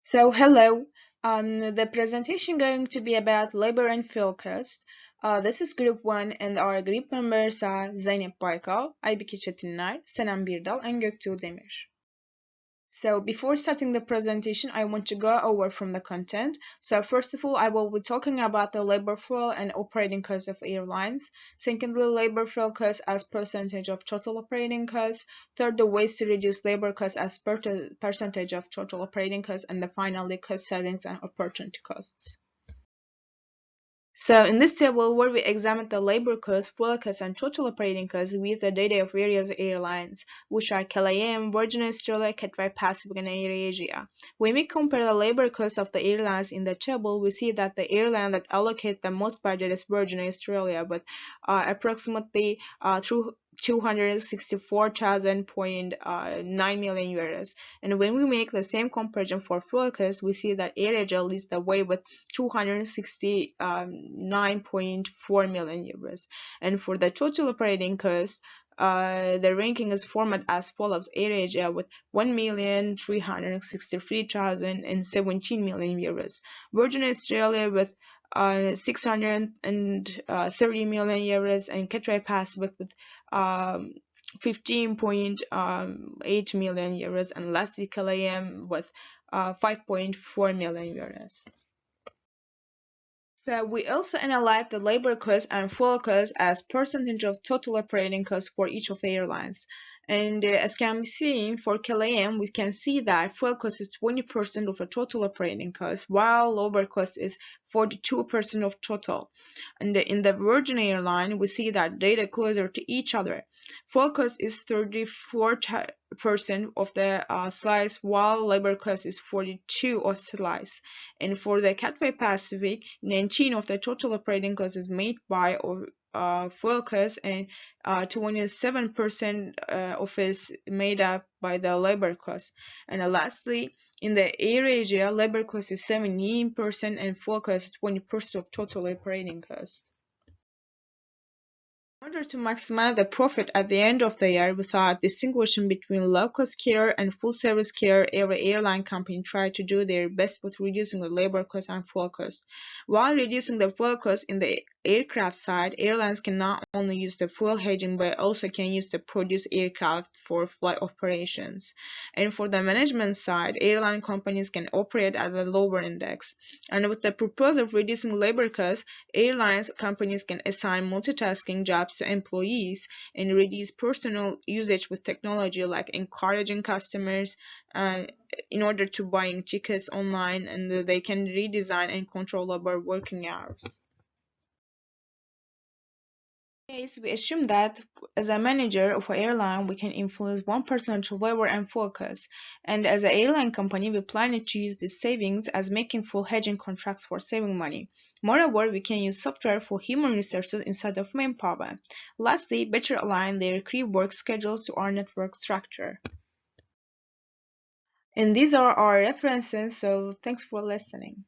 So hello, the presentation going to be about labor and fuel cost. This is group 1 and our group members are Zeynep Baykal, Aybike Çetinler, Senem Birdal and Göktuğ Demir. So before starting the presentation, I want to go over from the content. So first of all, I will be talking about the labor fuel and operating costs of airlines. Secondly, labor fuel costs as percentage of total operating costs. Third, the ways to reduce labor costs as percentage of total operating costs. And finally, cost savings and opportunity costs. So in this table where we examine the labor costs, fuel costs, and total operating costs with the data of various airlines, which are KLM, Virgin Australia, Cathay Pacific, and AirAsia. When we compare the labor costs of the airlines in the table, we see that the airline that allocate the most budget is Virgin Australia, with approximately through 264,000.9 million euros. And when we make the same comparison for fuel costs, we see that AirAsia leads the way with 269.4 million euros. And for the total operating cost, the ranking is formatted as follows: AirAsia with 1,363,017 million euros, Virgin Australia with 630 million euros, and Cathay Pacific with 15.8 million euros, and lastly KLM with 5.4 million euros. So we also analyze the labor cost and fuel cost as percentage of total operating costs for each of airlines. And as can be seen for KLM, we can see that fuel cost is 20% of the total operating cost, while labor cost is 42% of total. And in the Virgin airline, we see that data closer to each other. Fuel cost is 34% of the slice, while labor cost is 42% of slice. And for the Cathay Pacific, 19 of the total operating cost is made by fuel cost, and 27% of is made up by the labor cost. And lastly, in the AirAsia, labor cost is 17% and fuel cost is 20% of total operating cost. In order to maximize the profit at the end of the year without distinguishing between low-cost carrier and full-service carrier, every airline company tried to do their best with reducing the labor cost and fuel cost. While reducing the fuel cost in the aircraft side, airlines can not only use the fuel hedging but also can use the produced aircraft for flight operations. And for the management side, airline companies can operate at a lower index. And with the purpose of reducing labor costs, airlines companies can assign multitasking jobs to employees and reduce personal usage with technology, like encouraging customers in order to buying tickets online, and they can redesign and control our working hours. Case, we assume that as a manager of an airline, we can influence 1% of labor and fuel costs. And as an airline company, we plan to use these savings as making full hedging contracts for saving money. Moreover, we can use software for human resources instead of manpower. Lastly, better align their crew work schedules to our network structure. And these are our references, so thanks for listening.